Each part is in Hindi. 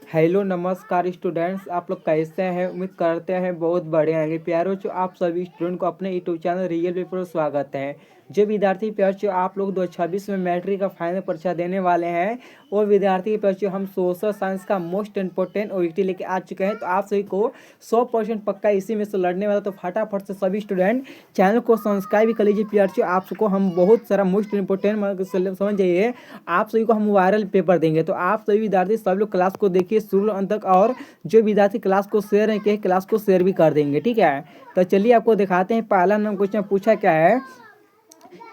हेलो नमस्कार स्टूडेंट्स, आप लोग कैसे हैं। उम्मीद करते हैं बहुत बढ़िया हैं। प्यारों जो आप सभी स्टूडेंट को अपने यूट्यूब चैनल रियल पेपर में स्वागत है। जो विद्यार्थी प्यार जो आप लोग 2026 में मैट्रिक का फाइनल परीक्षा देने वाले हैं, वो विद्यार्थी प्यार जो हम सोशल साइंस का मोस्ट इंपॉर्टेंट ओईटी लेके आ चुके हैं। तो आप सभी को 100% पक्का इसी में से लड़ने वाला। तो फटाफट से सभी स्टूडेंट चैनल को सब्सक्राइब कर लीजिए। प्यार जो आप सबको हम बहुत सारा मोस्ट इंपॉर्टेंट समझ जाइए, आप सभी को हम वायरल पेपर देंगे। तो आप सभी विद्यार्थी सब लोग क्लास को देखिए शुरू अंत तक, और जो विद्यार्थी क्लास को शेयर नहीं किए क्लास को शेयर भी कर देंगे, ठीक है। तो चलिए आपको दिखाते हैं। पहला नंबर क्वेश्चन पूछा क्या है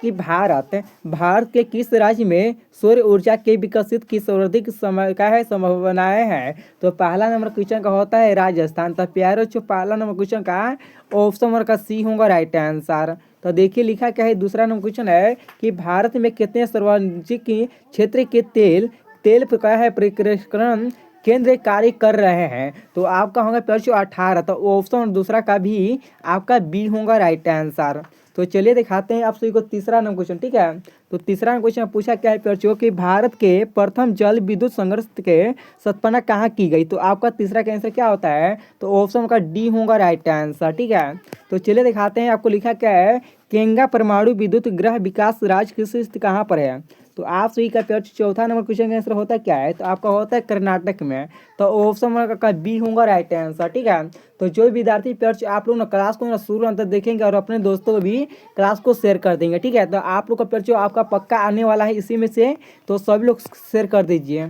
कि भारत के किस राज्य में सौर ऊर्जा के विकसित की सर्वाधिक समय का है संभावनाएं हैं। तो पहला नंबर क्वेश्चन का होता है राजस्थान। तो प्यारो जो पहला नंबर क्वेश्चन का ऑप्शन नंबर का सी होगा राइट आंसर। तो देखिए लिखा क्या है। दूसरा नंबर क्वेश्चन है कि भारत में कितने सार्वजनिक क्षेत्र के तेल का है प्रक्रियाकरण केंद्र कार्य कर रहे हैं। तो आपका होगा प्लस 18। तो ऑप्शन दूसरा का भी आपका बी होगा राइट आंसर। तो चलिए दिखाते हैं आप सभी को तीसरा नंबर क्वेश्चन, ठीक है। तो तीसरा क्वेश्चन पूछा क्या है प्यार कि भारत के प्रथम जल विद्युत संयंत्र के स्थापना कहाँ की गई। तो आपका तीसरा का आंसर क्या होता है। तो ऑप्शन का डी होगा राइट आंसर, ठीक है। तो चलिए दिखाते हैं आपको लिखा क्या है। केंगा परमाणु विद्युत गृह विकास राज्य की स्थिति कहाँ पर है। तो आप सभी का प्यार चौथा नंबर क्वेश्चन का आंसर होता है क्या है। तो आपका होता है कर्नाटक में। तो ऑप्शन का बी होगा राइट आंसर, ठीक है। तो जो विद्यार्थी प्यार आप लोग ना क्लास को ना शुरू अंत देखेंगे और अपने दोस्तों को भी क्लास को शेयर कर देंगे, ठीक है। तो आप लोग का प्यार आपका पक्का आने वाला है इसी में से, तो सभी लोग शेयर कर दीजिए।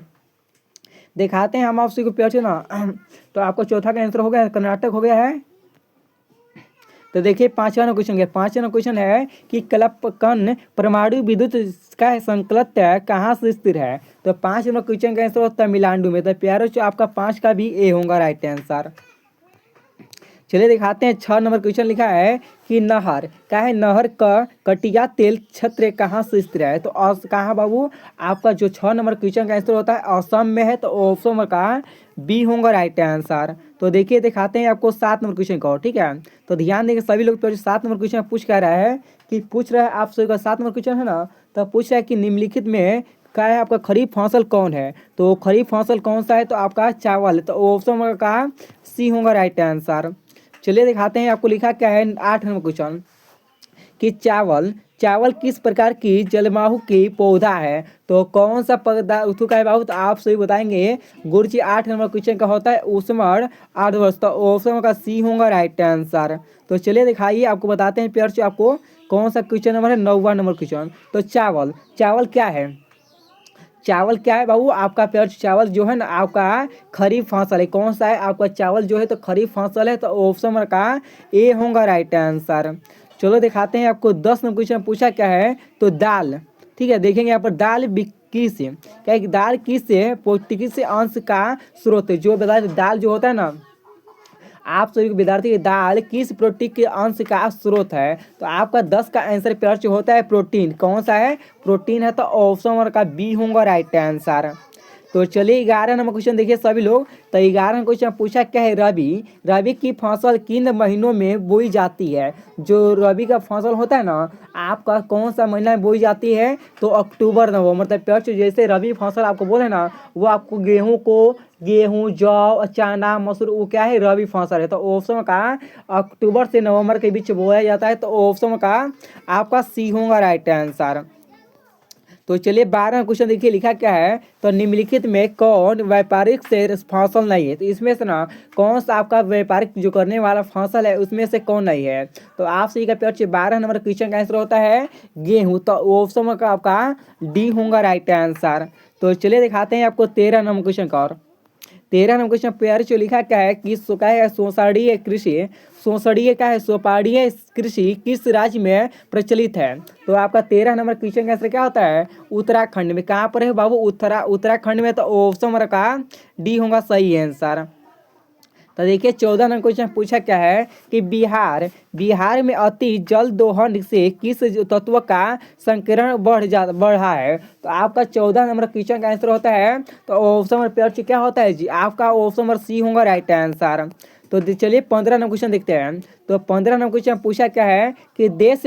दिखाते हैं हम आप सभी को प्यार ना। तो आपका चौथा का आंसर हो गया कर्नाटक हो गया है। तो देखिए पांचवा क्वेश्चन है। पांचवा क्वेश्चन है कि कलपकन परमाणु विद्युत का संकलक कहाँ से स्थित है। तो 5 नंबर क्वेश्चन का आंसर होता है तमिलनाडु में। तो प्यारो जो आपका 5 का भी ए होगा राइट आंसर। चलिए दिखाते हैं। 6 नंबर क्वेश्चन लिखा है कि नहर क्या है, नहर का कटिया तेल क्षेत्र कहाँ से स्थित है। तो कहाँ बाबू, आपका जो 6 नंबर क्वेश्चन का आंसर होता है असम में है। तो ऑप्शन का बी होगा राइट आंसर। तो देखिए दिखाते हैं आपको 7 नंबर क्वेश्चन का, ठीक है। तो ध्यान देंगे सभी लोग। तो 7 नंबर क्वेश्चन पूछ क्या रहा है कि पूछ रहा है आप सभी का 7 नंबर क्वेश्चन है ना। तो पूछ रहा है कि निम्नलिखित में क्या है आपका खरीफ फसल कौन है। तो खरीफ फसल कौन सा है। तो आपका चावल। तो ऑप्शन का सी होगा राइट आंसर। चलिए दिखाते हैं आपको लिखा क्या है। 8 नंबर क्वेश्चन कि चावल किस प्रकार की जलवायु की पौधा है। तो कौन सा पौधा का है बाबू। तो आप सही बताएंगे गुरुजी। 8 नंबर क्वेश्चन का होता है उष्ण आर्द्रवर्ष। तो ऑप्शन का सी होगा राइट आंसर। तो चलिए दिखाइए आपको बताते हैं प्यार से आपको कौन सा क्वेश्चन नंबर है। 9वां नंबर क्वेश्चन। तो चावल क्या है। चावल क्या है बाबू, आपका प्यार चावल जो है ना आपका खरीफ फसल है। कौन सा है आपका चावल जो है तो खरीफ फसल है। तो ऑप्शन का ए होगा राइट आंसर। चलो दिखाते हैं आपको 10 नंबर क्वेश्चन पूछा क्या है। तो दाल, ठीक है। देखेंगे यहाँ पर दाल किस से क्या है, दाल किस से पौष्टिक से अंश का स्रोत है। जो बता दाल जो होता है ना आप सभी विद्यार्थी की दाल किस प्रोटीन के अंश का स्रोत है। तो आपका 10 का आंसर प्यार से होता है प्रोटीन। कौन सा है प्रोटीन है। तो ऑप्शन का बी होगा राइट आंसर। तो चलिए 11 नंबर क्वेश्चन देखिए सभी लोग। तो 11 क्वेश्चन पूछा क्या है। रबी की फसल किन महीनों में बोई जाती है। जो रबी का फसल होता है ना आपका कौन सा महीना में बोई जाती है। तो अक्टूबर नवंबर। मतलब प्यार जैसे रबी फसल आपको बोले ना, वो आपको गेहूँ जौ चना मसूर वो क्या है रबी फसल है। तो ऑप्शन का अक्टूबर से नवंबर के बीच बोया जाता है। तो ऑप्शन का आपका सी होगा राइट आंसर। तो चलिए 12 क्वेश्चन देखिए लिखा क्या है। तो निम्नलिखित में कौन व्यापारिक से फसल नहीं है। तो इसमें से ना कौन सा आपका व्यापारिक जो करने वाला फसल है उसमें से कौन नहीं है। तो आप सही का प्यार 12 नंबर क्वेश्चन का आंसर होता है गेहूँ। तो ऑप्शन का आपका डी होगा राइट आंसर। तो चलिए दिखाते हैं आपको 13 नंबर क्वेश्चन का। और 13 नंबर क्वेश्चन प्यार जो लिखा क्या है कि क्या है सोपाड़ीय कृषि किस राज्य में प्रचलित है। तो आपका 13 नंबर क्वेश्चन का आंसर क्या होता है उत्तराखंड में। कहाँ पर है बाबू उत्तराखंड में। तो ऑप्शन का डी होगा सही आंसर। तो देखिए 14 नंबर क्वेश्चन पूछा क्या है कि बिहार में अति जल दोहन से किस तत्व का संकीर्ण बढ़ा है। तो आपका 14 नंबर क्वेश्चन का आंसर होता है तो ऑप्शन नंबर क्या होता है जी आपका ऑप्शन नंबर सी होगा राइट आंसर। तो चलिए 15 नंबर क्वेश्चन देखते हैं। तो 15 नंबर क्वेश्चन पूछा क्या है कि देश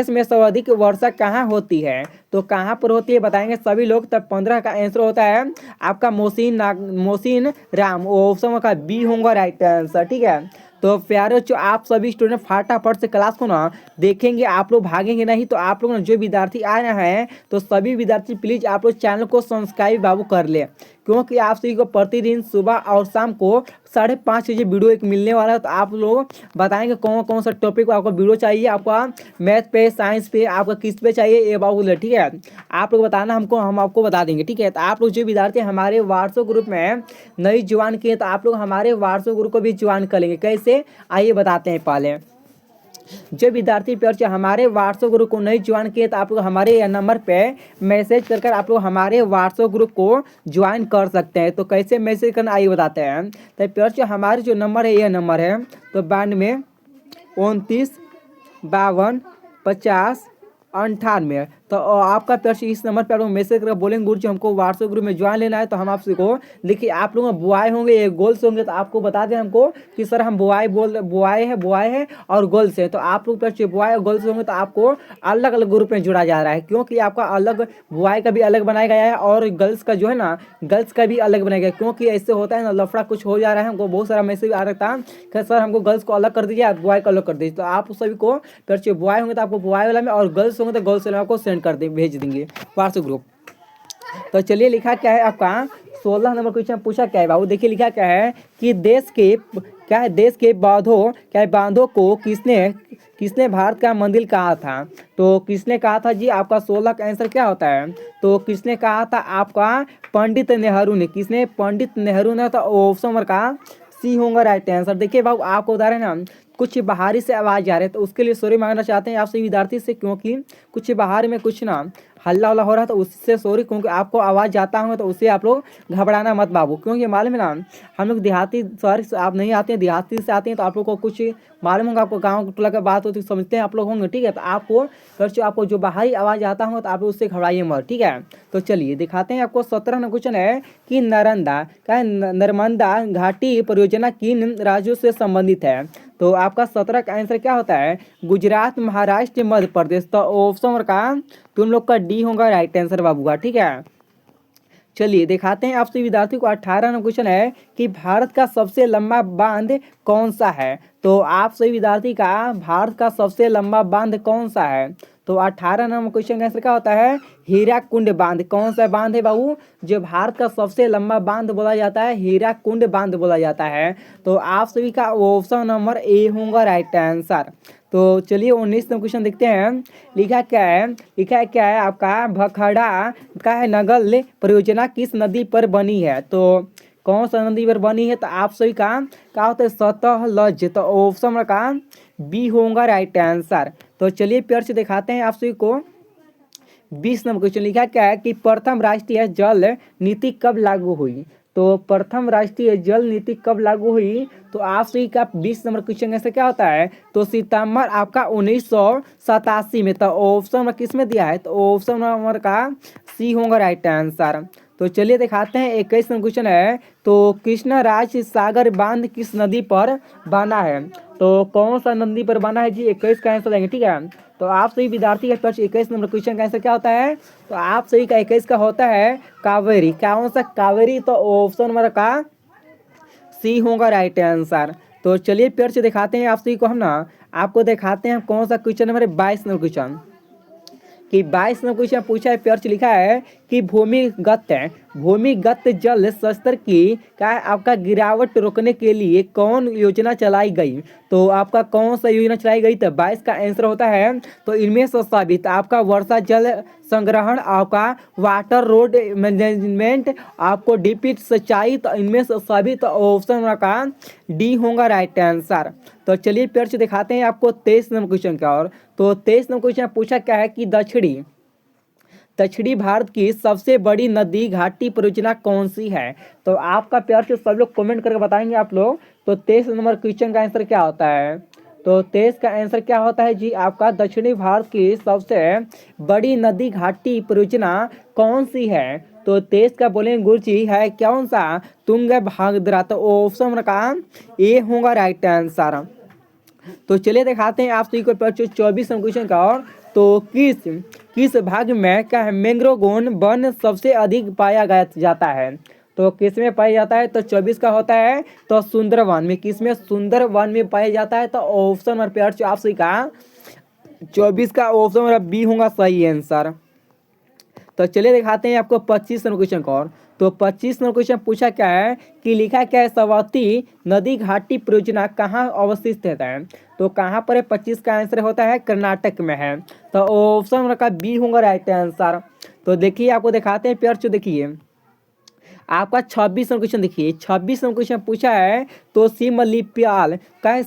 में सर्वाधिक वर्षा कहाँ होती है। तो कहाँ पर होती है बताएंगे सभी लोग। तब 15 का आंसर होता है आपका मोहसिन राम, ऑप्शन का बी होगा राइट आंसर। ठीक है, तो प्यारे जो आप सभी स्टूडेंट फटाफट से क्लास को ना देखेंगे, आप लोग भागेंगे नहीं। तो आप लोग ना जो विद्यार्थी आ रहे हैं तो सभी विद्यार्थी प्लीज आप लोग चैनल को सब्सक्राइब बाबू कर ले, क्योंकि आप सभी को प्रतिदिन सुबह और शाम को 5:30 बजे वीडियो एक मिलने वाला है। तो आप लोग बताएंगे कौन कौन सा टॉपिक आपको वीडियो चाहिए, आपका मैथ पे, साइंस पे, आपका किस पे चाहिए ये बाबू। ठीक है, आप लोग बताना हमको, हम आपको बता देंगे। ठीक है, तो आप लोग जो विद्यार्थी हमारे व्हाट्सएप ग्रुप में नई ज्वाइन किए तो आप लोग हमारे व्हाट्सएप ग्रुप को भी ज्वाइन कर लेंगे। कैसे आइए बताते हैं। पहले जो विद्यार्थी प्यार हमारे व्हाट्सएप ग्रुप को नहीं ज्वाइन किए तो आप लोग हमारे नंबर पे मैसेज कर आप लोग हमारे व्हाट्सएप ग्रुप को ज्वाइन कर सकते हैं। तो कैसे मैसेज करना आइए बताते हैं। तो प्यार हमारे जो नंबर है यह नंबर है तो 92 29 52 50 98। तो आपका प्यार इस नंबर पर आप लोग मैसेज कर बोलेंगे गुरु जी हमको व्हाट्सएप ग्रुप में ज्वाइन लेना है। तो हम आपसे को देखिए आप लोग बॉय होंगे ये गोल्स होंगे तो आपको बता दें हमको कि सर हम बॉय है और गर्ल्स है। तो आप लोग प्यार बॉय और गर्ल्स होंगे तो आपको अलग अलग ग्रुप में जोड़ा जा रहा है, क्योंकि आपका अलग बॉय का भी अलग बनाया गया है और गर्ल्स का जो है ना गर्ल्स का भी अलग बनाया गया है। क्योंकि ऐसे होता है ना लफड़ा कुछ हो जा रहा है, हमको बहुत सारा मैसेज आ रहा था कि सर हमको गर्ल्स को अलग कर दीजिए बॉय को अलग कर दीजिए। तो आप सभी को प्यार बॉय होंगे तो आपको बॉय वाला में और गर्ल्स होंगे तो गर्ल्स वाला में आपको सेंड कर दे भेज देंगे व्हाट्सएप ग्रुप। तो चलिए लिखा क्या है आपका 16 नंबर क्वेश्चन पूछा क्या है बाबू। देखिए लिखा क्या है कि देश के बांधों को किसने भारत का मंदिर कहा था। तो किसने कहा था जी, आपका 16 का आंसर क्या होता है। तो किसने कहा था आपका पंडित नेहरू ने। किसने, पंडित नेहरू ने। तो ऑप्शन नंबर का सी होगा राइट आंसर। देखिए बाबू आपको उदाहरण ना कुछ बाहरी से आवाज़ आ रहे तो उसके लिए सॉरी मांगना चाहते हैं आपसे विद्यार्थी से, क्योंकि कुछ बाहर में कुछ ना हल्ला वल्ला हो रहा है तो उससे सॉरी, क्योंकि आपको आवाज़ जाता होगा तो उससे आप लोग घबराना मत बाबू। क्योंकि मालूम है ना हम लोग देहाती शहर से आप नहीं आते हैं, देहाती से आते हैं तो आप लोग को कुछ मालूम होगा, आपको गाँव टोला का बात होती समझते हैं आप लोग होंगे। ठीक है, तो आपको जो बाहरी आवाज़ आता होगा तो आप लोग उससे घबराइए मत। ठीक है, तो चलिए दिखाते हैं आपको 17 नंबर क्वेश्चन है कि नर्मदा घाटी परियोजना किन राज्यों से संबंधित है। तो आपका 17 का आंसर क्या होता है गुजरात, महाराष्ट्र, मध्य प्रदेश। तो ऑप्शन का तुम लोग का डी होगा राइट आंसर बाबूगा। ठीक है, चलिए दिखाते हैं आपसे विद्यार्थी को 18 नंबर क्वेश्चन है कि भारत का सबसे लंबा बांध कौन सा है। तो आप सभी विद्यार्थी का भारत का सबसे लंबा बांध कौन सा है। तो 18 नंबर क्वेश्चन का आंसर क्या होता है हीराकुंड बांध। कौन सा बांध है बाबू जो भारत का सबसे लंबा बांध बोला जाता है, हीराकुंड बांध बोला जाता है। तो आप सभी का ऑप्शन नंबर ए होगा राइट आंसर। तो चलिए 19 नंबर क्वेश्चन देखते हैं। लिखा क्या है आपका भखड़ा का है नगल परियोजना किस नदी पर बनी है। तो कौन सा नदी पर बनी है। तो आप सभी का क्या होता है सतलज। तो ऑप्शन का बी होगा राइट आंसर। तो चलिए प्यार से दिखाते हैं आप सभी को 20 नंबर क्वेश्चन। लिखा क्या है कि प्रथम राष्ट्रीय जल नीति कब लागू हुई। तो प्रथम राष्ट्रीय जल नीति कब लागू हुई। तो आप सभी का 20 नंबर क्वेश्चन ऐसे क्या होता है तो सितंबर आपका 1987 में। तो ऑप्शन नंबर किस में दिया है। तो ऑप्शन नंबर का सी होगा राइट आंसर। तो चलिए दिखाते हैं 21 नंबर क्वेश्चन है तो कृष्णराज सागर बांध किस नदी पर बना है। तो कौन सा नदी पर बना है जी 21 का आंसर देंगे। ठीक है, तो आप सभी विद्यार्थी के पास 21 नंबर क्वेश्चन का आंसर क्या होता है। तो आप सभी का 21 का होता है कावेरी। कौन सा कावेरी। तो ऑप्शन नंबर का सी होगा राइट आंसर। तो चलिए पेड़ से दिखाते हैं आप सभी को हम ना आपको दिखाते हैं कौन सा क्वेश्चन नंबर 22 नंबर क्वेश्चन कि 22 नंबर क्वेश्चन पूछा है पेड़ से लिखा है कि भूमिगत जल स्तर की क्या आपका गिरावट रोकने के लिए कौन योजना चलाई गई। तो आपका कौन सा योजना चलाई गई। तो 22 का आंसर होता है तो इनमें से साबित आपका वर्षा जल संग्रहण, आपका वाटर रोड मैनेजमेंट, आपको डीपी सिंचाई। तो इनमें से सभी तो ऑप्शन का डी होगा राइट आंसर। तो चलिए पेड़ से दिखाते हैं आपको 23 नंबर क्वेश्चन का। और तो 23 नंबर क्वेश्चन पूछा क्या है कि दक्षिणी भारत की सबसे बड़ी नदी घाटी परियोजना कौन सी है। तो आपका प्यार से सब लोग कमेंट करके बताएंगे आप लोग। तो 23 नंबर क्वेश्चन का आंसर क्या होता है। तो 23 का आंसर क्या होता है जी आपका दक्षिणी भारत की सबसे बड़ी नदी घाटी परियोजना कौन सी है। तो तेज का बोलेंगे गुरुजी है कौन सा, तुंग भाद्रा। तो ऑप्शन का ए होगा राइट आंसर। तो चलिए दिखाते हैं आप सभी को 24 क्वेश्चन का। और तो किस भाग में क्या है मैंग्रोव वन सबसे अधिक पाया जाता है। तो किस में पाया जाता है, तो 24 का होता है तो सुंदरवन में। किस में, सुंदरवन में पाया जाता है। तो ऑप्शन नंबर पेयर आप सही का 24 का ऑप्शन नंबर बी होगा सही आंसर। तो चलिए दिखाते हैं आपको 25 नंबर क्वेश्चन का। और तो 25 नंबर क्वेश्चन पूछा क्या है कि लिखा क्या है सरस्वती नदी घाटी परियोजना कहाँ अवस्थित है। तो कहाँ पर है, 25 का आंसर होता है कर्नाटक में है। तो ऑप्शन नंबर का बी होगा राइट आंसर। तो देखिए आपको दिखाते हैं प्यार, देखिए आपका 26 नंबर क्वेश्चन देखिए, 26 नंबर क्वेश्चन पूछा है तो सिमलीपाल का है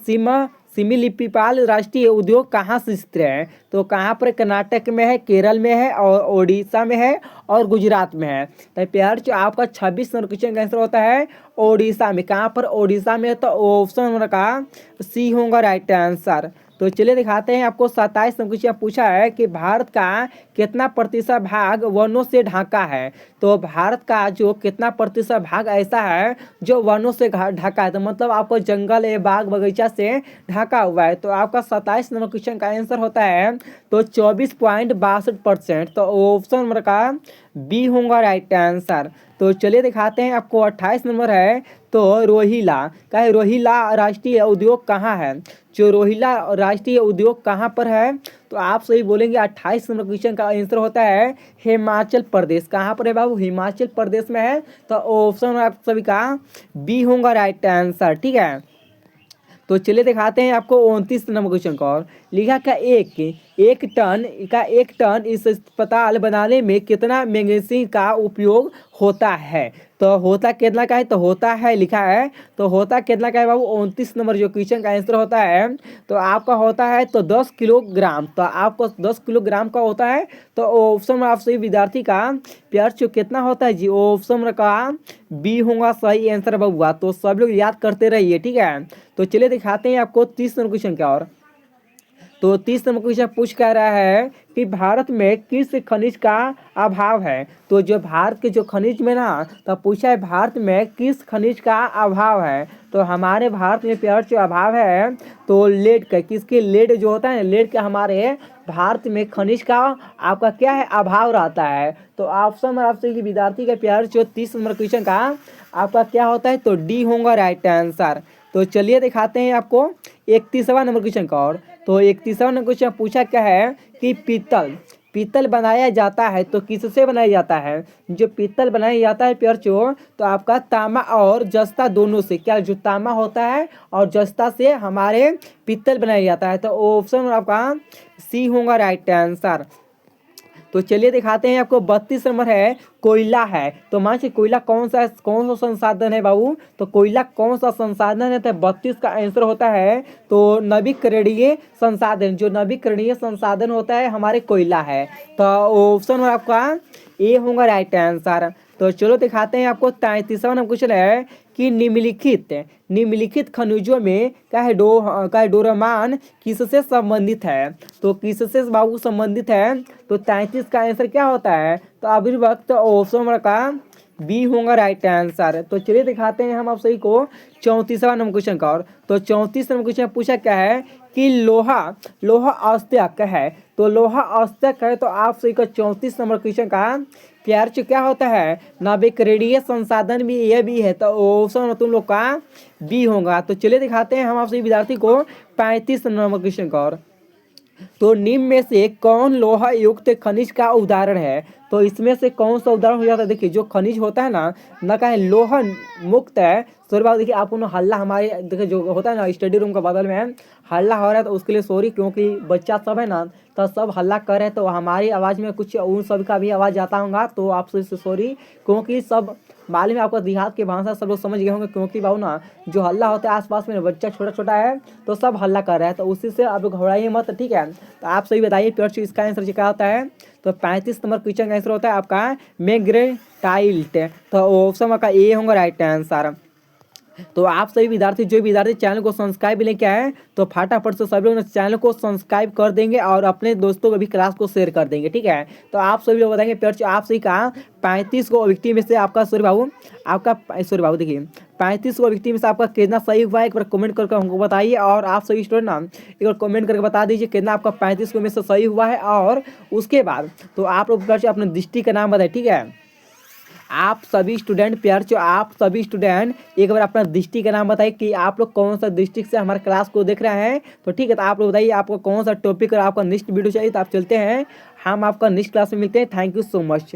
सिमिलीपाल राष्ट्रीय उद्योग कहाँ से स्थित है। तो कहाँ पर, कर्नाटक में है, केरल में है और ओडिशा में है और गुजरात में है। तो प्यार जो आपका 26 नंबर क्वेश्चन का आंसर होता है ओडिशा में। कहाँ पर, ओडिशा में। तो ऑप्शन नंबर का सी होगा राइट आंसर। तो चलिए दिखाते हैं आपको 27 नंबर क्वेश्चन पूछा है कि भारत का कितना प्रतिशत भाग वनों से ढका है। तो भारत का जो कितना प्रतिशत भाग ऐसा है जो वनों से ढका है। तो मतलब आपको जंगल या बाग बगीचा से ढका हुआ है। तो आपका 27 नंबर क्वेश्चन का आंसर होता है तो 24.62%। तो ऑप्शन नंबर का बी होगा राइट आंसर। तो चलिए दिखाते हैं आपको 28 नंबर है तो रोहिला का है रोहिला राष्ट्रीय उद्योग कहाँ है। जो रोहिला राष्ट्रीय उद्योग कहाँ पर है, तो आप सही बोलेंगे 28 नंबर क्वेश्चन का आंसर होता है हिमाचल प्रदेश। कहाँ पर है बाबू, हिमाचल प्रदेश में है। तो ऑप्शन आप सभी का बी होगा राइट आंसर, ठीक है। तो चलिए दिखाते हैं आपको 29 नंबर क्वेश्चन का। और लिखा का एक टन इस अस्पताल बनाने में कितना मैग्नीशियम का उपयोग होता है। तो होता कितना का है, तो होता है लिखा है तो होता कितना का है बाबू, 29 नंबर जो क्वेश्चन का आंसर होता है तो आपका होता है तो 10 किलोग्राम। तो आपको 10 किलोग्राम का होता है। तो ऑप्शन में आप सही विद्यार्थी का प्यार जो कितना होता है जी, ऑप्शन का बी होगा सही आंसर बाबूआ। तो सब लोग याद करते रहिए, ठीक है। तो चलिए दिखाते हैं आपको 30 नंबर क्वेश्चन क्या। और तो 30 नंबर क्वेश्चन पूछ कह रहा है कि भारत में किस खनिज का अभाव है। तो जो भारत के जो खनिज में ना, तो पूछा है भारत में किस खनिज का अभाव है। तो हमारे भारत में प्यार जो अभाव है तो लेड का, किसके, लेड जो होता है लेड का हमारे भारत में खनिज का आपका क्या है अभाव रहता है। तो ऑप्शन में आपसे विद्यार्थी का प्यार जो 30 नंबर क्वेश्चन का आपका क्या होता है तो डी होगा राइट आंसर। तो चलिए दिखाते हैं आपको 31वां नंबर क्वेश्चन का। और तो 31वां नंबर क्वेश्चन पूछा क्या है कि पीतल बनाया जाता है तो किससे बनाया जाता है। जो पीतल बनाया जाता है प्यार चो तो आपका तांबा और जस्ता दोनों से, क्या जो तांबा होता है और जस्ता से हमारे पीतल बनाया जाता है। तो ऑप्शन आपका सी होगा राइट आंसर। तो चलिए दिखाते हैं आपको 32 नंबर है कोयला है। तो मान लीजिए कोयला कौन सा संसाधन है बाबू, तो कोयला कौन सा संसाधन है। तो 32 का आंसर होता है तो नवीकरणीय संसाधन। जो नवीकरणीय संसाधन होता है हमारे कोयला है। तो ऑप्शन आपका ए होगा राइट आंसर। तो चलो दिखाते हैं आपको 33वां नंबर क्वेश्चन है कि निम्नलिखित खनिजों में क्या है डोरामान किससे संबंधित है। तो किससे बाबू संबंधित है। तो 33 का आंसर क्या होता है तो अभी वक्त ऑप्शन का बी होगा राइट आंसर। तो चलिए दिखाते हैं हम आप सही को 34वां नंबर क्वेश्चन का। और तो 34 नंबर क्वेश्चन पूछा क्या है कि लोहा अस्तक है। तो लोहा अस्तक है तो आप सही का 34 नंबर क्वेश्चन का प्यार से क्या होता है नवीकरणीय संसाधन भी ये भी है। तो ऑप्शन तुम लोग का बी होगा। तो चलिए दिखाते हैं हम आप सही विद्यार्थी को 35 नंबर क्वेश्चन का। और तो निम्न में से कौन लोहा युक्त खनिज का उदाहरण है। तो इसमें से कौन सा उदाहरण हो जाता है। देखिए जो खनिज होता है ना का है लोहा मुक्त है। सॉरी देखिए आपको हल्ला हमारे देखिए जो होता है ना स्टडी रूम का बगल में हल्ला हो रहा है तो उसके लिए सॉरी, क्योंकि बच्चा सब है ना तो सब हल्ला कर रहे हैं तो हमारी आवाज़ में कुछ उन सब का भी आवाज़ आता होगा। तो आपसे सॉरी, क्योंकि सब मालूम है आपका देहात की भाषा सब लोग समझ गए होंगे। क्योंकि बाबू ना जो हल्ला होता है आसपास में बच्चा छोटा छोटा है तो सब हल्ला कर रहा है तो उसी से आप लोग घबराइए मत, ठीक है। तो आप सही बताइए प्योर इसका आंसर क्या होता है। तो 35 नंबर क्वेश्चन का आंसर होता है आपका मैग्नेटाइट। तो ऑप्शन का ए होगा राइट आंसर। तो आप सभी विद्यार्थी जो विद्यार्थी चैनल को सब्सक्राइब लेके आए तो फटाफट से सभी लोग चैनल को सब्सक्राइब कर देंगे और अपने दोस्तों को भी क्लास को शेयर कर देंगे, ठीक है। तो आप सभी लोग बताएंगे प्यार आप सही कहा 35 को व्यक्ति में से आपका सॉरी बाबू देखिए 35 को व्यक्ति में से आपका कितना सही हुआ है एक बार कमेंट करके हमको बताइए। और आप सभी स्टूडेंट ना एक बार कमेंट करके बता दीजिए कितना आपका 35 को में से सही हुआ है। और उसके बाद तो आप लोग अपने डिस्ट्रिक्ट का नाम बताइए, ठीक है। आप सभी स्टूडेंट प्यार जो आप सभी स्टूडेंट एक बार अपना डिस्ट्रिक्ट का नाम बताइए कि आप लोग कौन सा डिस्ट्रिक्ट से हमारे क्लास को देख रहे हैं। तो ठीक है, तो आप लोग बताइए आपको कौन सा टॉपिक और आपका नेक्स्ट वीडियो चाहिए। तो आप चलते हैं, हम आपका नेक्स्ट क्लास में मिलते हैं। Thank you so much.